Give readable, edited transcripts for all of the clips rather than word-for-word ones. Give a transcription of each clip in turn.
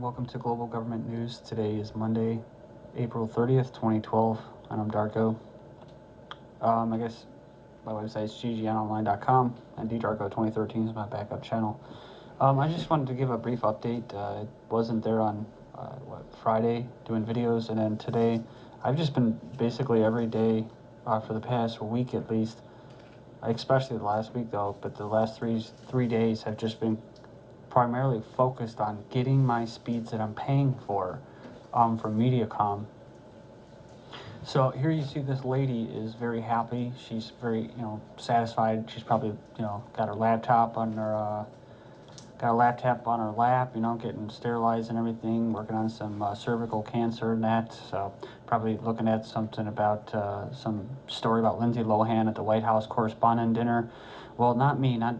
welcome to Global Government News. Today is Monday, April 30th, 2012, and I'm Darko. I guess my website is GGNonline.com, and ddarko2013 is my backup channel. I just wanted to give a brief update. It wasn't there on Friday doing videos, and then today I've just been basically every day for the past week at least, especially the last week though, but the last three days have just been primarily focused on getting my speeds that I'm paying for from Mediacom. So here you see this lady is very happy. She's very, satisfied. She's probably, got her laptop on her lap, getting sterilized and everything, working on some cervical cancer and that. So probably looking at something about some story about Lindsay Lohan at the White House correspondent dinner. Well, not me, not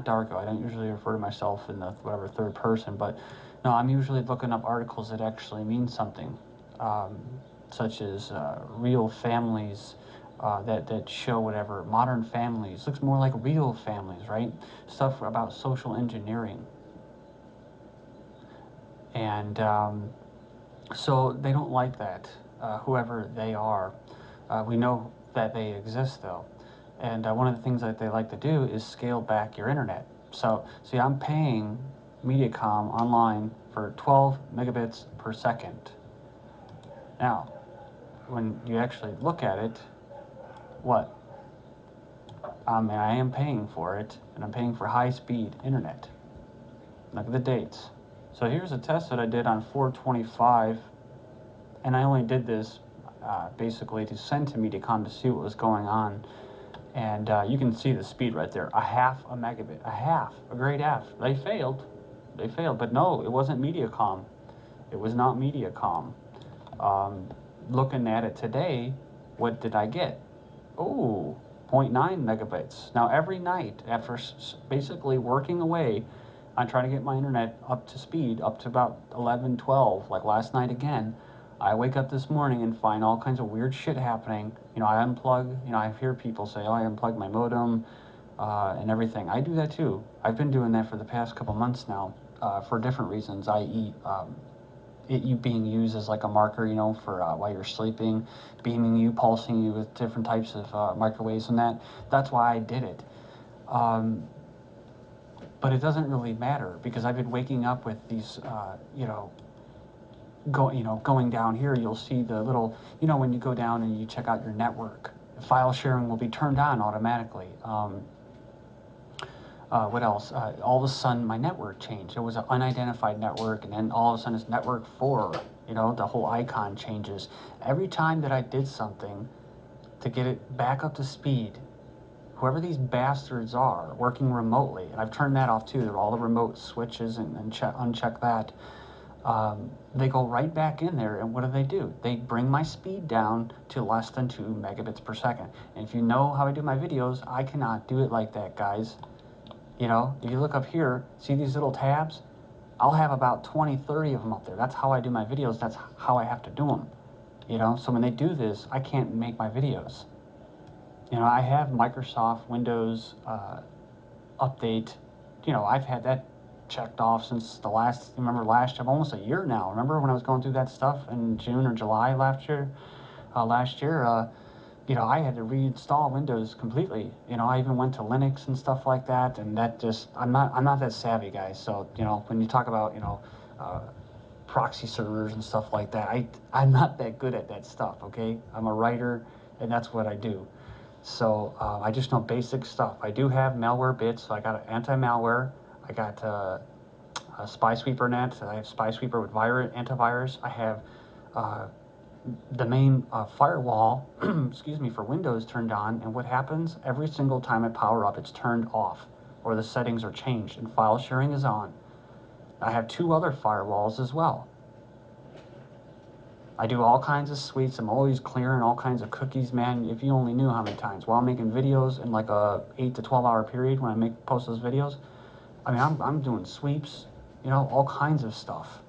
Darko. I don't usually refer to myself in the third person, but no, I'm usually looking up articles that actually mean something, such as real families that show whatever, modern families. Looks more like real families, right? Stuff about social engineering. And so they don't like that, whoever they are. We know that they exist, though. And one of the things that they like to do is scale back your internet. So, see, I'm paying Mediacom online for 12 megabits per second. Now, when you actually look at it, what? I am paying for it, and I'm paying for high-speed internet. Look at the dates. So here's a test that I did on 4/25, and I only did this basically to send to Mediacom to see what was going on. And you can see the speed right there, a half a megabit, a grade F. They failed, but no, it wasn't Mediacom. It was not Mediacom. Looking at it today, what did I get? Oh, 0.9 megabits. Now every night, after basically working away on trying to get my internet up to speed, up to about 11, 12, like last night again, I wake up this morning and find all kinds of weird shit happening. I unplug, I hear people say, oh, I unplugged my modem and everything. I do that too. I've been doing that for the past couple months now for different reasons, i.e. You being used as like a marker, for while you're sleeping, beaming you, pulsing you with different types of microwaves and that. That's why I did it. But it doesn't really matter because I've been waking up with these, going down here, you'll see the little, when you go down and you check out your network, file sharing will be turned on automatically. What else? All of a sudden, my network changed. It was an unidentified network, and then all of a sudden, it's network 4. The whole icon changes. Every time that I did something to get it back up to speed, whoever these bastards are working remotely, and I've turned that off too, all the remote switches and uncheck that, they go right back in there, and what do? They bring my speed down to less than 2 megabits per second. And if you know how I do my videos, I cannot do it like that, guys. If you look up here, see these little tabs? I'll have about 20, 30 of them up there. That's how I do my videos. That's how I have to do them. So when they do this, I can't make my videos. I have Microsoft Windows update. I've had that checked off since last year, almost a year now. Remember when I was going through that stuff in June or July last year? I had to reinstall Windows completely. I even went to Linux and stuff like that, and that just, I'm not that savvy, guys. So, when you talk about, proxy servers and stuff like that, I'm not that good at that stuff, okay? I'm a writer, and that's what I do. So, I just know basic stuff. I do have malware bits, so I got an anti-malware. I got a Spy Sweeper net. I have Spy Sweeper with antivirus. I have the main firewall, excuse me, for Windows turned on, and what happens? Every single time I power up, it's turned off, or the settings are changed, and file sharing is on. I have 2 other firewalls as well. I do all kinds of suites. I'm always clearing all kinds of cookies, man. If you only knew how many times. While I'm making videos in like a 8 to 12 hour period when I post those videos, I'm doing sweeps, all kinds of stuff.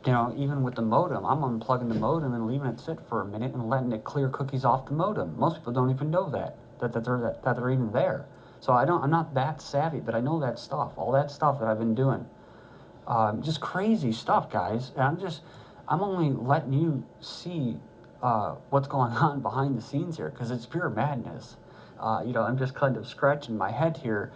Even with the modem, I'm unplugging the modem and leaving it sit for a minute and letting it clear cookies off the modem. Most people don't even know that they're even there. So I'm not that savvy, but I know that stuff, all that stuff that I've been doing. Just crazy stuff, guys. And I'm only letting you see what's going on behind the scenes here because it's pure madness. I'm just kind of scratching my head here,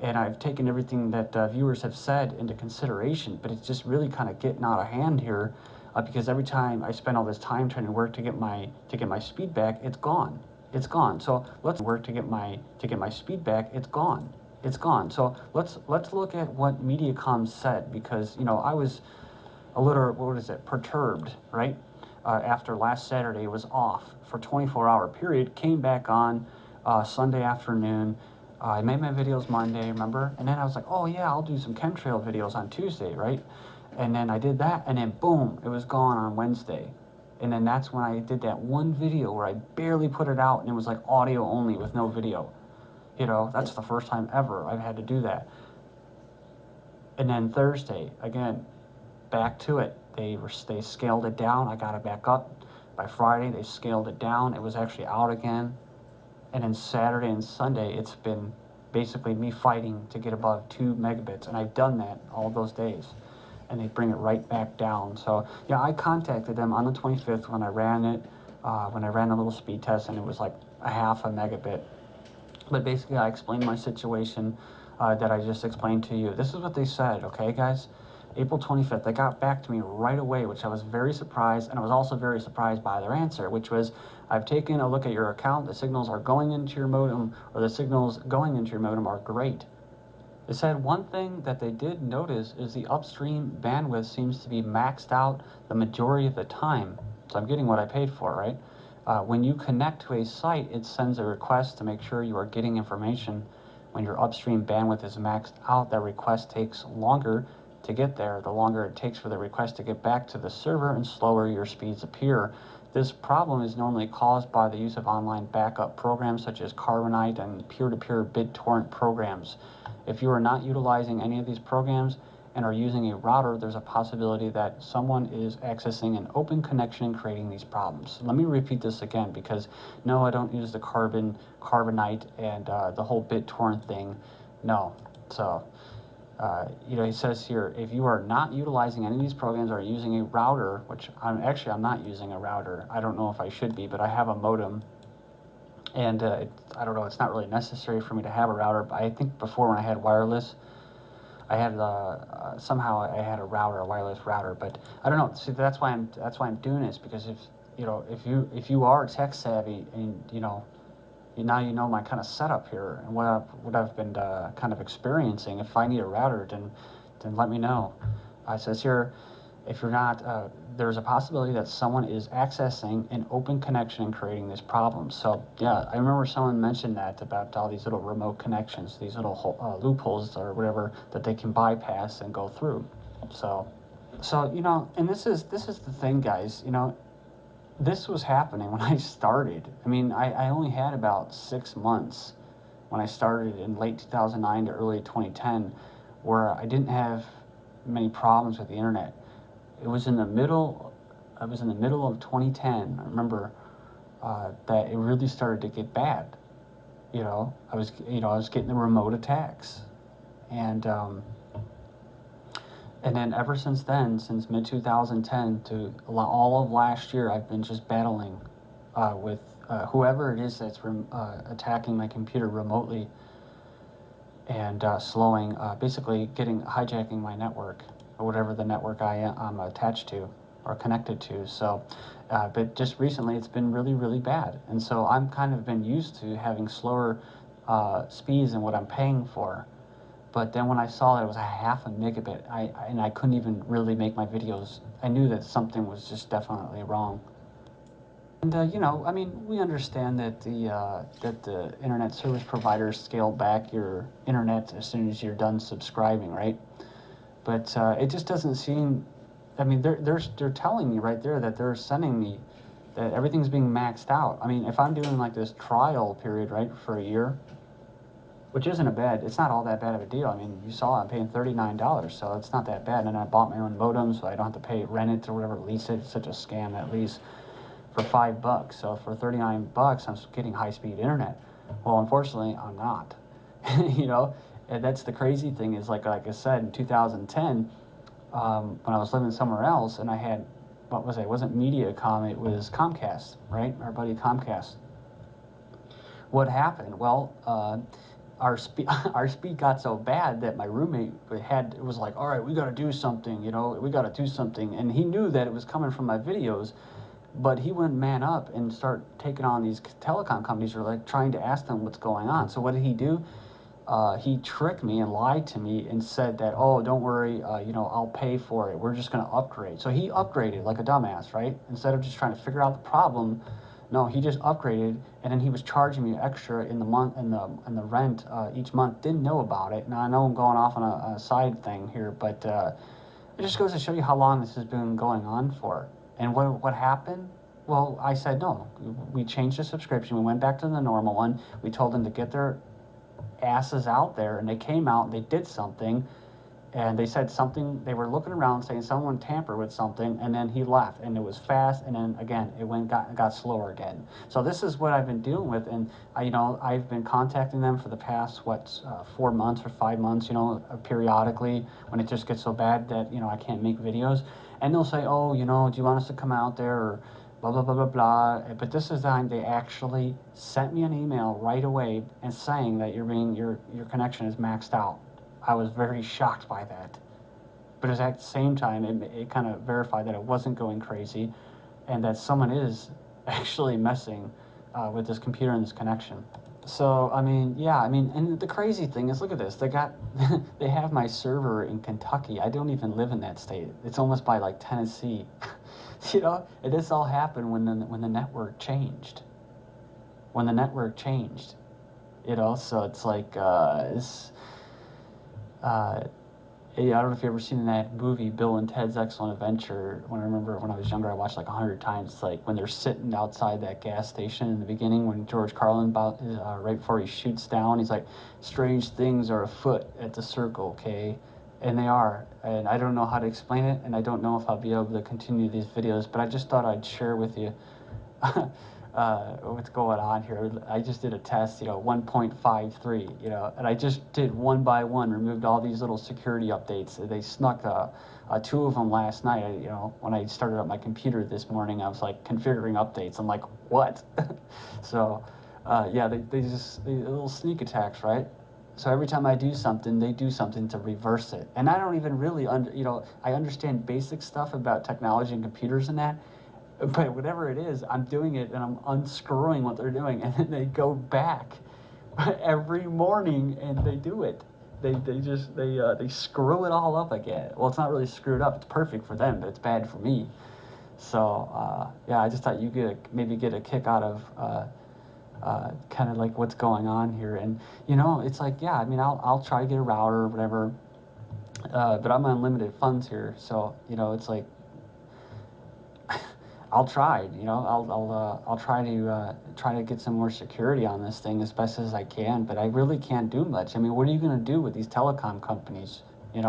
and I've taken everything that viewers have said into consideration, but it's just really kind of getting out of hand here, because every time I spend all this time trying to work to get my speed back, it's gone. It's gone. So let's work to get my speed back. It's gone. It's gone. So let's look at what Mediacom said, because I was a little, what is it, perturbed, right? After last Saturday was off for 24-hour period, came back on Sunday afternoon. I made my videos Monday, remember? And then I was like, oh yeah, I'll do some chemtrail videos on Tuesday, right? And then I did that, and then boom, it was gone on Wednesday. And then that's when I did that one video where I barely put it out, and it was like audio only with no video. That's the first time ever I've had to do that. And then Thursday, again, back to it. They scaled it down. I got it back up. By Friday, they scaled it down. It was actually out again. And then Saturday and Sunday, it's been basically me fighting to get above 2 megabits, and I've done that all those days. And they bring it right back down. So yeah, I contacted them on the 25th when I ran it, when I ran a little speed test, and it was like a half a megabit. But basically, I explained my situation that I just explained to you. This is what they said, okay, guys? April 25th, they got back to me right away, which I was very surprised, and I was also very surprised by their answer, which was, I've taken a look at your account. The signals are going into your modem, or the signals going into your modem are great. They said one thing that they did notice is the upstream bandwidth seems to be maxed out the majority of the time. So I'm getting what I paid for, right? When you connect to a site, it sends a request to make sure you are getting information. When your upstream bandwidth is maxed out, that request takes longer to get there. The longer it takes for the request to get back to the server, and slower your speeds appear. This problem is normally caused by the use of online backup programs such as Carbonite and peer-to-peer BitTorrent programs. If you are not utilizing any of these programs and are using a router, there's a possibility that someone is accessing an open connection and creating these problems. Let me repeat this again, because no, I don't use the Carbonite and the whole BitTorrent thing. No. So, he says here, if you are not utilizing any of these programs or are using a router, which I'm not using a router. I don't know if I should be, but I have a modem. And I don't know, it's not really necessary for me to have a router, but I think before, when I had wireless, I had somehow I had a router, a wireless router, but I don't know. See, that's why I'm doing this, because if you are tech savvy, and now you know my kind of setup here and what I've been kind of experiencing. If I need a router, then let me know. It says here, if you're not, there's a possibility that someone is accessing an open connection and creating this problem. So yeah, I remember someone mentioned that about all these little remote connections, these little loopholes or whatever that they can bypass and go through. So and this is the thing, guys. This was happening when I started. I mean, I only had about 6 months when I started in late 2009 to early 2010, where I didn't have many problems with the internet. It was in the middle. I was in the middle of 2010. I remember that it really started to get bad. I was getting the remote attacks, and then ever since then, since mid 2010 to all of last year, I've been just battling with whoever it is that's attacking my computer remotely and slowing, basically hijacking my network, or whatever the network I'm attached to or connected to. So, but just recently it's been really, really bad. And so I'm kind of been used to having slower speeds than what I'm paying for. But then when I saw that it was a half a megabit, I couldn't even really make my videos. I knew that something was just definitely wrong. And I mean, we understand that the internet service providers scale back your internet as soon as you're done subscribing, right? But it just doesn't seem. I mean, they're telling me right there that they're sending me that everything's being maxed out. I mean, if I'm doing like this trial period, right, for a year, which isn't it's not all that bad of a deal. I mean, you saw I'm paying $39, so it's not that bad. And I bought my own modem, so I don't have to rent it or whatever, lease it. It's such a scam, that lease, for $5. So for $39, I'm getting high-speed internet. Well, unfortunately, I'm not. And that's the crazy thing is, like I said, in 2010, when I was living somewhere else, and I had, what was it? It wasn't Mediacom, it was Comcast, right? Our buddy Comcast. What happened? Well, our speed our speed got so bad that my roommate was like, all right, we got to do something, you know, we got to do something, and he knew that it was coming from my videos, but he wouldn't man up and start taking on these telecom companies or like trying to ask them what's going on. So what did he do? He tricked me and lied to me and said that, oh, don't worry, you know, I'll pay for it. We're just going to upgrade. So he upgraded like a dumbass, right? Instead of just trying to figure out the problem, no, he just upgraded, and then he was charging me extra in the month and the rent each month. Didn't know about it. Now I know I'm going off on a side thing here, but it just goes to show you how long this has been going on for. And what happened? Well, I said no. We changed the subscription. We went back to the normal one. We told them to get their asses out there, and they came out and they did something, and they said something, they were looking around saying someone tampered with something, and then he left, and it was fast, and then again it got slower again. So this is what I've been dealing with, and I've been contacting them for the past 4 months or 5 months, periodically, when it just gets so bad that I can't make videos, and they'll say, oh, do you want us to come out there, or blah blah blah blah blah. But this is the time they actually sent me an email right away and saying that your connection is maxed out. I was very shocked by that. But at the same time, it kind of verified that it wasn't going crazy, and that someone is actually messing with this computer and this connection. So I mean, yeah, I mean, and the crazy thing is, look at this. They have my server in Kentucky. I don't even live in that state. It's almost by like Tennessee. And this all happened when the network changed. When the network changed, so it's like yeah, I don't know if you've ever seen that movie Bill and Ted's Excellent Adventure. When I remember when I was younger, I watched like 100 times. It's like when they're sitting outside that gas station in the beginning, when George Carlin right before he shoots down, he's like, "Strange things are afoot at the Circle K," and they are. And I don't know how to explain it, and I don't know if I'll be able to continue these videos. But I just thought I'd share with you what's going on here. I just did a test, 1.53, and I just did one by one, removed all these little security updates. They snuck two of them last night. When I started up my computer this morning, I was like configuring updates. I'm like, what? So, yeah, they little sneak attacks, right? So every time I do something, they do something to reverse it. And I don't even really, I understand basic stuff about technology and computers and that, but whatever it is, I'm doing it and I'm unscrewing what they're doing, and then they go back every morning and they do it. They screw it all up again. Well, it's not really screwed up. It's perfect for them, but it's bad for me. So yeah, I just thought you maybe get a kick out of kind of like what's going on here, and it's like, yeah, I mean, I'll try to get a router or whatever, but I'm on limited funds here, so it's like. I'll try, I'll try to get some more security on this thing as best as I can, but I really can't do much. I mean, what are you going to do with these telecom companies? They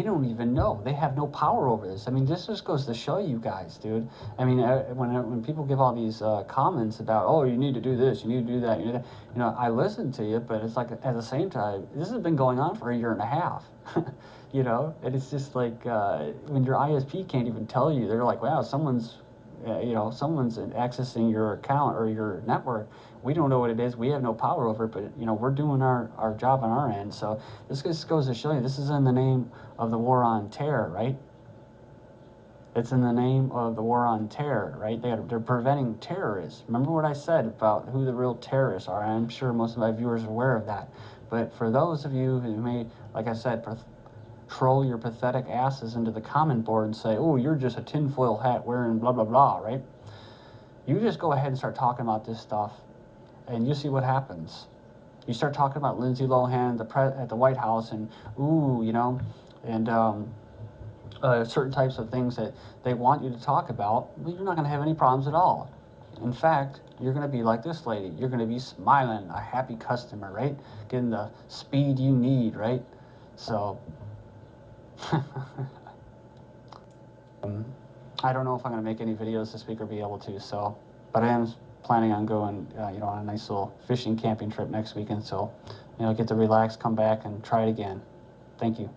don't even know. They have no power over this. I mean, this just goes to show you guys, dude. I mean, when people give all these comments about, oh, you need to do this, you need to do that, I listen to you, but it's like at the same time, this has been going on for a year and a half. And it's just like when your ISP can't even tell you, they're like, wow, someone's accessing your account or your network. We don't know what it is. We have no power over it, but we're doing our job on our end. So this just goes to show you, this is in the name of the war on terror, right? It's in the name of the war on terror, right? They're preventing terrorists. Remember what I said about who the real terrorists are. I'm sure most of my viewers are aware of that. But for those of you who may, like I said, troll your pathetic asses into the comment board and say, oh, you're just a tinfoil hat wearing blah, blah, blah, right? You just go ahead and start talking about this stuff, and you see what happens. You start talking about Lindsay Lohan at the White House, and ooh, and certain types of things that they want you to talk about, well, you're not going to have any problems at all. In fact, you're going to be like this lady. You're going to be smiling, a happy customer, right? Getting the speed you need, right? So I don't know if I'm going to make any videos this week or be able to, but I am planning on going, on a nice little fishing camping trip next weekend, so, get to relax, come back, and try it again. Thank you.